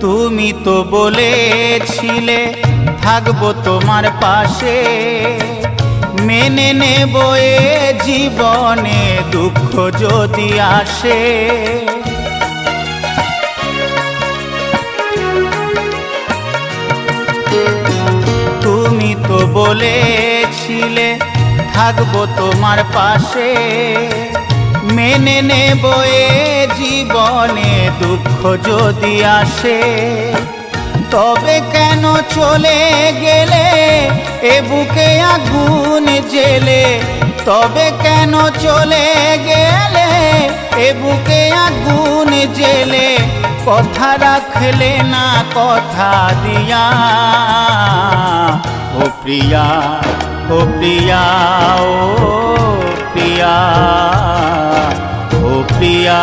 তুমি তো বলেছিলে থাকবো তোমার পাশে, মেনে নেব এ জীবনে দুঃখ যদি আসে। তুমি তো বলেছিলে থাকবো তোমার পাশে, মেনে নেব এ জীবনে দুঃখ যদি আসে। তবে কেন চলে গেলে এ বুকে আগুন জেলে, তবে কেন চলে গেলে এ বুকে আগুন জেলে, কথা রাখলে না কথা দিয়া। ও প্রিয়া, ও প্রিয়া, ও প্রিয়া, ও প্রিয়া।